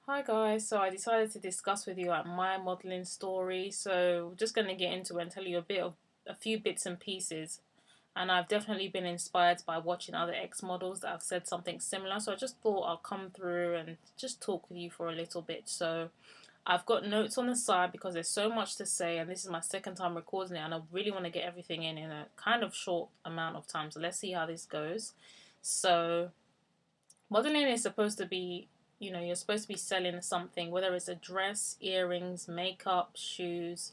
Hi guys, so I decided to discuss with you like my modeling story. So we're just gonna get into it and tell you a few bits and pieces. And I've definitely been inspired by watching other ex models that have said something similar. So I just thought I'll come through and just talk with you for a little bit. So I've got notes on the side because there's so much to say, and this is my second time recording it, and I really want to get everything in a kind of short amount of time. So let's see how this goes. So modeling is supposed to be, you're supposed to be selling something, whether it's a dress, earrings, makeup, shoes,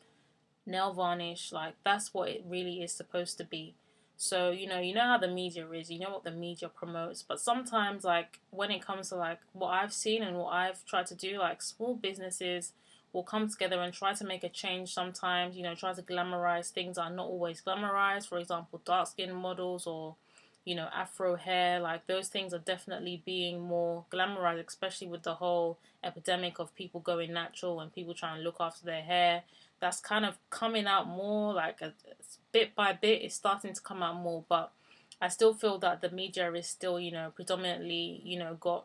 nail varnish. Like that's what it really is supposed to be. So you know how the media is, you know what the media promotes, but sometimes like when it comes to like what I've seen and what I've tried to do, like small businesses will come together and try to make a change sometimes, try to glamorize things that are not always glamorized. For example, dark skin models or afro hair, like those things are definitely being more glamorized, especially with the whole epidemic of people going natural and people trying to look after their hair. That's kind of coming out more, like bit by bit it's starting to come out more, but I still feel that the media is still, predominantly, got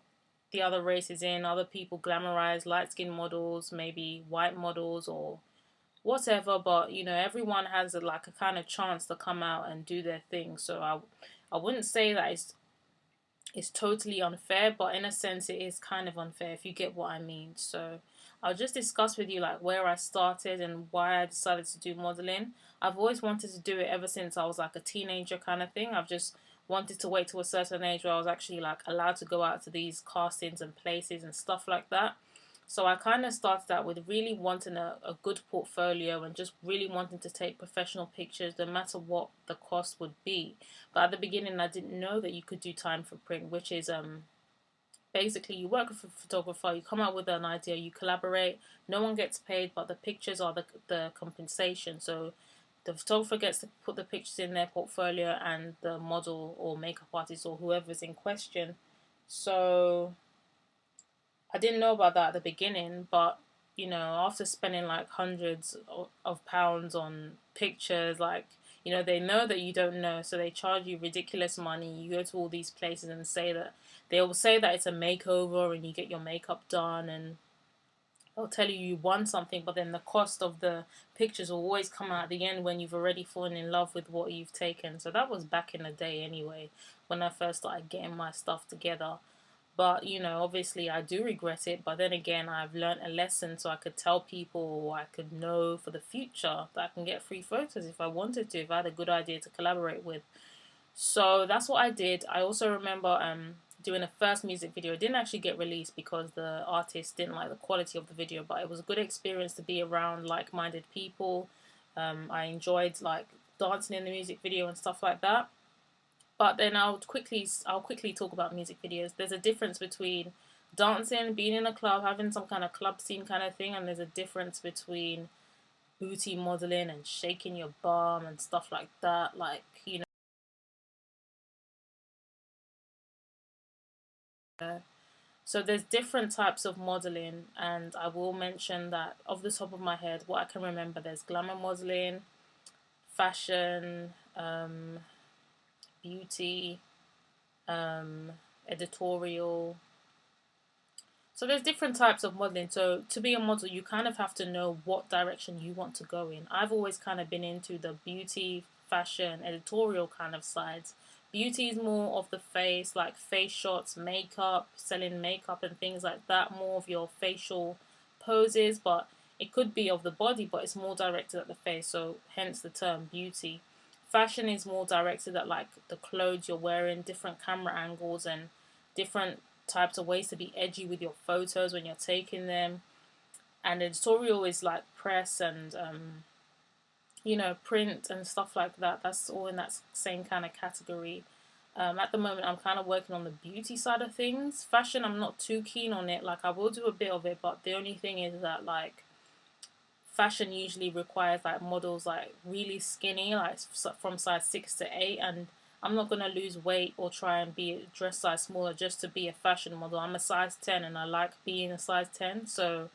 the other races in, other people glamorize light skinned models, maybe white models or whatever, but everyone has like a kind of chance to come out and do their thing. So I wouldn't say that it's totally unfair, but in a sense it is kind of unfair, if you get what I mean. So I'll just discuss with you like where I started and why I decided to do modeling. I've always wanted to do it ever since I was like a teenager kind of thing. I've just wanted to wait to a certain age where I was actually like allowed to go out to these castings and places and stuff like that. So I kind of started out with really wanting a good portfolio and just really wanting to take professional pictures no matter what the cost would be. But at the beginning, I didn't know that you could do time for print, which is basically you work with a photographer, you come up with an idea, you collaborate. No one gets paid, but the pictures are the compensation. So the photographer gets to put the pictures in their portfolio, and the model or makeup artist or whoever's in question. So I didn't know about that at the beginning, but after spending like hundreds of pounds on pictures, like they know that you don't know, so they charge you ridiculous money. You go to all these places and say that they will say that it's a makeover, and you get your makeup done, and they'll tell you won something, but then the cost of the pictures will always come out at the end when you've already fallen in love with what you've taken. So that was back in the day anyway, when I first started getting my stuff together. But obviously I do regret it. But then again, I've learned a lesson, so I could tell people, or I could know for the future that I can get free photos if I wanted to, if I had a good idea to collaborate with. So that's what I did. I also remember doing a first music video. It didn't actually get released because the artist didn't like the quality of the video, but it was a good experience to be around like-minded people. I enjoyed like dancing in the music video and stuff like that. But then I'll quickly talk about music videos. There's a difference between dancing, being in a club, having some kind of club scene kind of thing, and there's a difference between booty modeling and shaking your bum and stuff like that. Like so there's different types of modeling, and I will mention that off the top of my head, what I can remember, there's glamour modeling, fashion, beauty, um, editorial. So there's different types of modeling. So to be a model, you kind of have to know what direction you want to go in. I've always kind of been into the beauty, fashion, editorial kind of sides. Beauty is more of the face, like face shots, makeup, selling makeup and things like that, more of your facial poses, but it could be of the body, but it's more directed at the face, so hence the term beauty. Fashion is more directed at like the clothes you're wearing, different camera angles and different types of ways to be edgy with your photos when you're taking them. And editorial is like press and print and stuff like that. That's all in that same kind of category. At the moment, I'm kind of working on the beauty side of things. Fashion, I'm not too keen on it. Like I will do a bit of it, but the only thing is that like fashion usually requires like models like really skinny, like from size 6 to 8, and I'm not gonna lose weight or try and be a dress size smaller just to be a fashion model. I'm a size 10 and I like being a size 10, so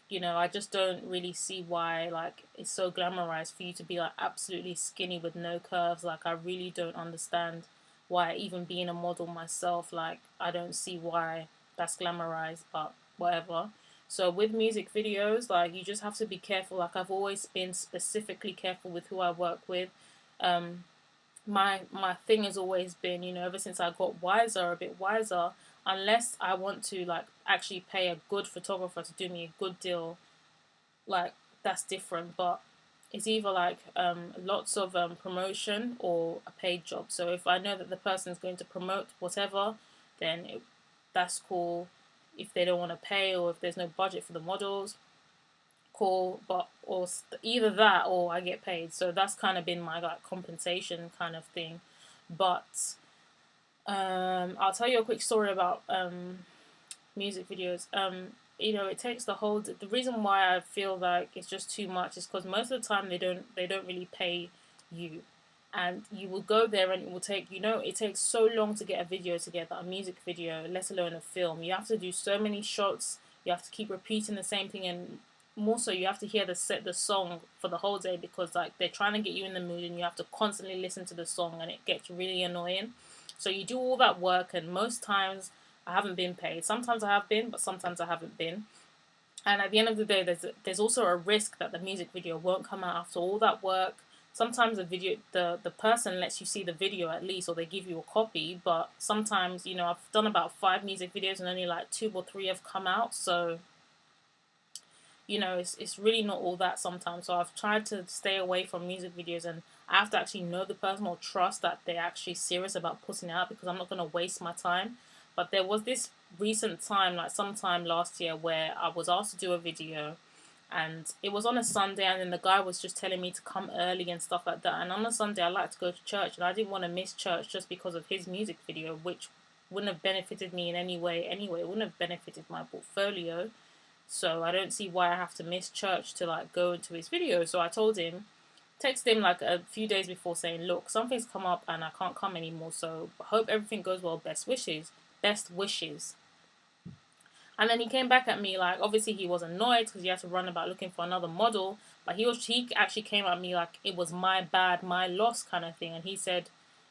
I just don't really see why like it's so glamorized for you to be like absolutely skinny with no curves. Like I really don't understand why, even being a model myself, like I don't see why that's glamorized, but whatever. So with music videos, like, you just have to be careful. Like, I've always been specifically careful with who I work with. Um, my thing has always been, ever since I got wiser, a bit wiser, unless I want to like actually pay a good photographer to do me a good deal, like, that's different. But it's either like lots of promotion or a paid job. So if I know that the person is going to promote whatever, then that's cool. If they don't want to pay, or if there's no budget for the models, cool. But or either that or I get paid. So that's kind of been my like compensation kind of thing. But I'll tell you a quick story about music videos. It takes the reason why I feel like it's just too much is because most of the time they don't really pay you, and you will go there and it will take, it takes so long to get a video together, a music video, let alone a film. You have to do so many shots. You have to keep repeating the same thing, and more so you have to hear the song for the whole day, because like they're trying to get you in the mood and you have to constantly listen to the song, and it gets really annoying. So you do all that work, and most times I haven't been paid. Sometimes I have been, but sometimes I haven't been. And at the end of the day, there's also a risk that the music video won't come out after all that work. Sometimes the person lets you see the video at least, or they give you a copy. But sometimes, I've done about 5 music videos and only like 2 or 3 have come out. So it's really not all that sometimes. So I've tried to stay away from music videos, and I have to actually know the person or trust that they're actually serious about putting it out, because I'm not going to waste my time. But there was this recent time, like sometime last year, where I was asked to do a video, and it was on a Sunday, and then the guy was just telling me to come early and stuff like that. And on a Sunday, I like to go to church, and I didn't want to miss church just because of his music video, which wouldn't have benefited me in any way anyway. It wouldn't have benefited my portfolio. So I don't see why I have to miss church to like go into his video. So I told him, texted him like a few days before saying, look, something's come up and I can't come anymore. So I hope everything goes well. Best wishes. Best wishes. And then he came back at me like, obviously he was annoyed because he had to run about looking for another model. But he actually came at me like it was my bad, my loss kind of thing. And he said,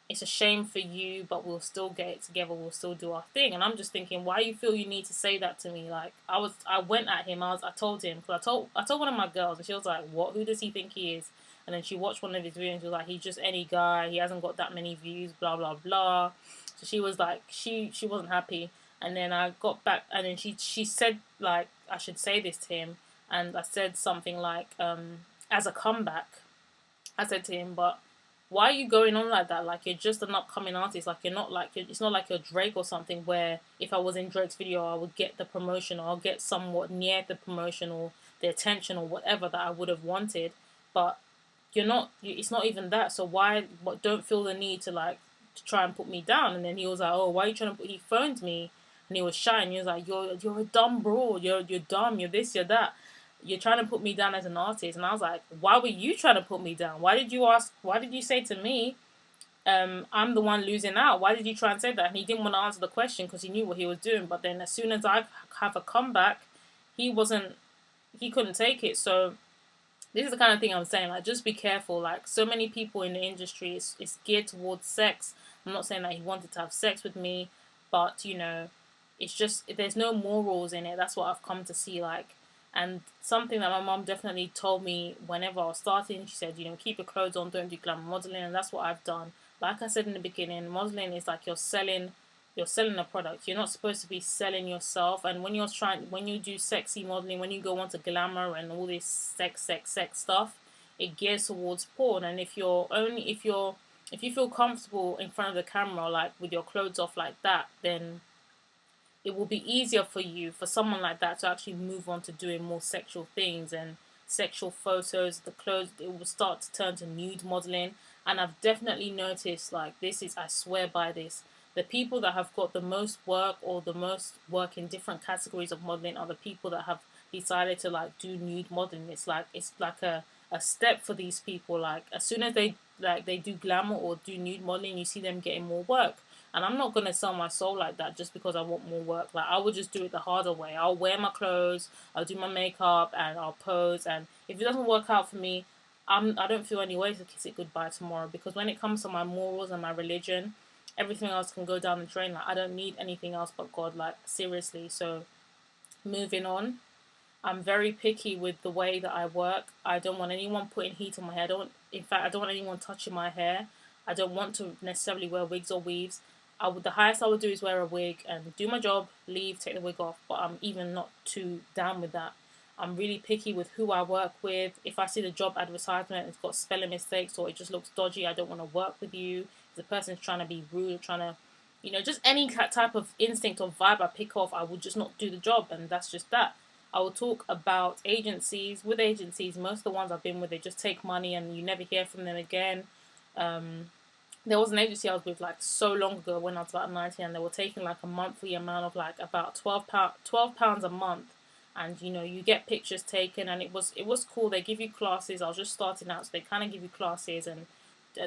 it's a shame for you, but we'll still get it together. We'll still do our thing. And I'm just thinking, why you feel you need to say that to me? Like I went at him. I told him, because I told one of my girls, and she was like, what? Who does he think he is? And then she watched one of his videos and she was like, he's just any guy. He hasn't got that many views. Blah blah blah. So she was like, she wasn't happy. And then I got back, and then she said like I should say this to him, and I said something like as a comeback, I said to him, but why are you going on like that? Like, you're just an upcoming artist. Like, it's not like you're Drake or something, where if I was in Drake's video, I would get the promotion, or I'll get somewhat near the promotion or the attention or whatever that I would have wanted. But you're not. It's not even that. So why? What? Don't feel the need to like to try and put me down. And then he was like, oh, why are you trying to put? He phoned me, and he was shy, and he was like, you're a dumb bro. You're dumb. You're this. You're that. You're trying to put me down as an artist. And I was like, why were you trying to put me down? Why did you say to me, I'm the one losing out? Why did you try and say that? And he didn't want to answer the question because he knew what he was doing. But then as soon as I have a comeback, he couldn't take it. So this is the kind of thing I'm saying. Like, just be careful. Like, so many people in the industry, it's geared towards sex. I'm not saying that he wanted to have sex with me, but it's just, there's no morals in it. That's what I've come to see. Like, and something that my mom definitely told me whenever I was starting, she said, keep your clothes on, don't do glamour modeling, and that's what I've done. Like I said in the beginning, modeling is like you're selling a product. You're not supposed to be selling yourself. And when you do sexy modeling, when you go on to glamour and all this sex stuff, it gears towards porn. And if you feel comfortable in front of the camera, like with your clothes off like that, then it will be easier for someone like that to actually move on to doing more sexual things and sexual photos. The clothes, it will start to turn to nude modeling. And I've definitely noticed, like, I swear by this, the people that have got the most work or the most work in different categories of modeling are the people that have decided to like do nude modeling. It's like a step for these people. Like, as soon as they do glamour or do nude modeling, you see them getting more work. And I'm not gonna sell my soul like that just because I want more work. Like, I would just do it the harder way. I'll wear my clothes, I'll do my makeup, and I'll pose. And if it doesn't work out for me, I don't feel any way to kiss it goodbye tomorrow. Because when it comes to my morals and my religion, everything else can go down the drain. Like, I don't need anything else but God. Like, seriously. So Moving on, I'm very picky with the way that I work. I don't want anyone putting heat on my hair. In fact, I don't want anyone touching my hair. I don't want to necessarily wear wigs or weaves. The highest I would do is wear a wig and do my job, leave, take the wig off. But I'm even not too down with that. I'm really picky with who I work with. If I see the job advertisement, it's got spelling mistakes or it just looks dodgy, I don't want to work with you. If the person's trying to be rude, trying to, just any type of instinct or vibe I pick off, I would just not do the job, and that's just that. I will talk about agencies. With agencies, most of the ones I've been with, they just take money and you never hear from them again. There was an agency I was with like so long ago when I was about 19, and they were taking like a monthly amount of like about £12 a month, and you get pictures taken, and it was cool. They give you classes. I was just starting out, so they kind of give you classes and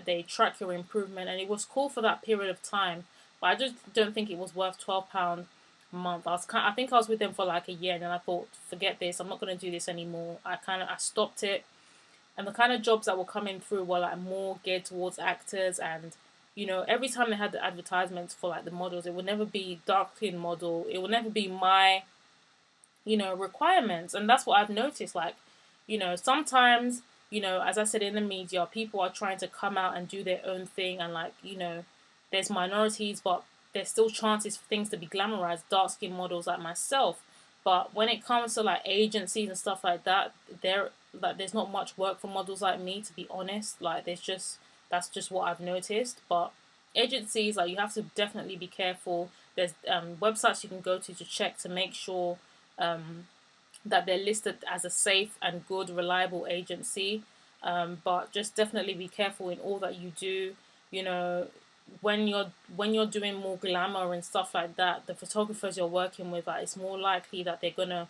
they track your improvement, and it was cool for that period of time. But I just don't think it was worth £12 a month. I think I was with them for like a year, and then I thought, forget this. I'm not gonna do this anymore. I stopped it, and the kind of jobs that were coming through were like more geared towards actors, and every time they had the advertisements for like the models, it would never be dark skin model. It would never be my requirements. And that's what I've noticed. Like, sometimes, as I said, in the media, people are trying to come out and do their own thing, and like, there's minorities, but there's still chances for things to be glamorized, dark skin models like myself. But when it comes to like agencies and stuff like that, there's not much work for models like me, to be honest. Like, that's just what I've noticed. But agencies, like, you have to definitely be careful. There's websites you can go to check to make sure um, that they're listed as a safe and good, reliable agency. But just definitely be careful in all that you do. You know, when you're doing more glamour and stuff like that, the photographers you're working with, like, it's more likely that they're gonna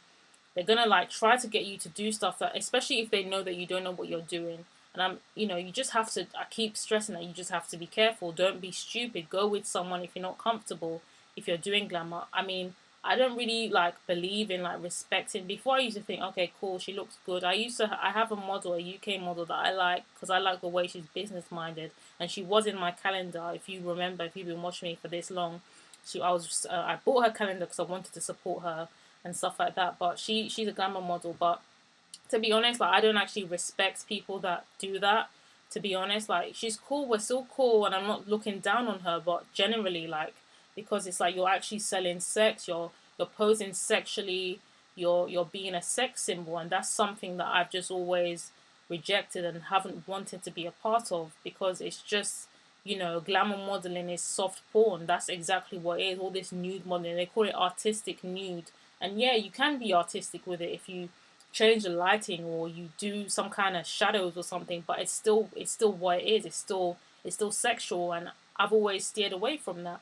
like try to get you to do stuff that, especially if they know that you don't know what you're doing. And you just have to. I keep stressing that you just have to be careful. Don't be stupid. Go with someone if you're not comfortable. If you're doing glamour, I mean, I don't really like believe in like respecting. Before I used to think, okay, cool, she looks good. I have a model, a UK model that I like because I like the way she's business minded, and she was in my calendar. If you remember, if you've been watching me for this long, I bought her calendar because I wanted to support her and stuff like that. But she's a glamour model. But to be honest, like, I don't actually respect people that do that. To be honest, like, she's cool, we're still cool, and I'm not looking down on her. But generally, like, because it's like you're actually selling sex, you're posing sexually, you're being a sex symbol, and that's something that I've just always rejected and haven't wanted to be a part of, because it's just, glamour modeling is soft porn. That's exactly what it is. All this nude modeling, they call it artistic nude. And yeah, you can be artistic with it if you change the lighting or you do some kind of shadows or something, but it's still what it is. It's still sexual, and I've always steered away from that.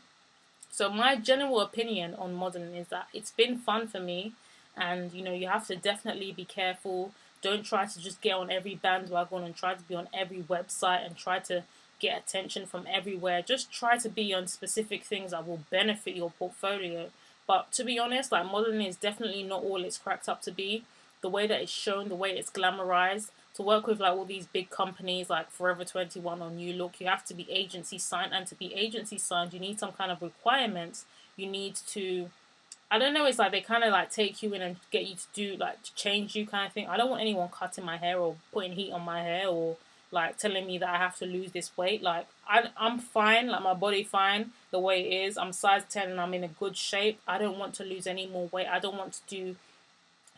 So my general opinion on modeling is that it's been fun for me, and you have to definitely be careful. Don't try to just get on every bandwagon and try to be on every website and try to get attention from everywhere. Just try to be on specific things that will benefit your portfolio. But to be honest, like, modeling is definitely not all it's cracked up to be. The way that it's shown, the way it's glamorized, to work with like all these big companies like Forever 21 or New Look, you have to be agency signed, and to be agency signed, you need some kind of requirements. You need to, I don't know, it's like they kind of like take you in and get you to do like to change you kind of thing. I don't want anyone cutting my hair or putting heat on my hair or like telling me that I have to lose this weight. Like, I'm fine, like my body fine the way it is. I'm size 10 and I'm in a good shape. I don't want to lose any more weight. I don't want to do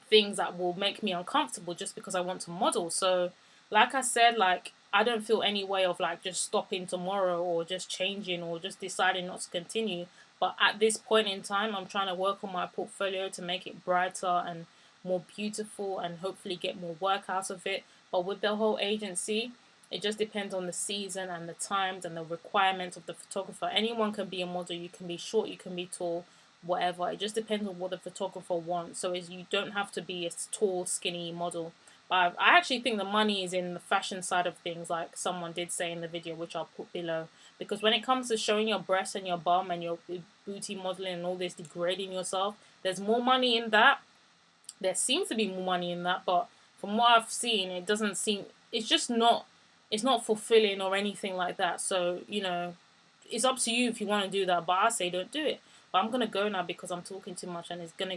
things that will make me uncomfortable just because I want to model. So, like I said, like, I don't feel any way of like just stopping tomorrow or just changing or just deciding not to continue. But at this point in time, I'm trying to work on my portfolio to make it brighter and more beautiful and hopefully get more work out of it. But with the whole agency, it just depends on the season and the times and the requirements of the photographer. Anyone can be a model. You can be short, you can be tall, whatever. It just depends on what the photographer wants. So is you don't have to be a tall, skinny model. But I actually think the money is in the fashion side of things, like someone did say in the video, which I'll put below. Because when it comes to showing your breasts and your bum and your booty modeling and all this, degrading yourself, there's more money in that. There seems to be more money in that, but from what I've seen, it doesn't seem. It's just not. It's not fulfilling or anything like that. So it's up to you if you want to do that. But I say don't do it. But I'm gonna go now because I'm talking too much and it's gonna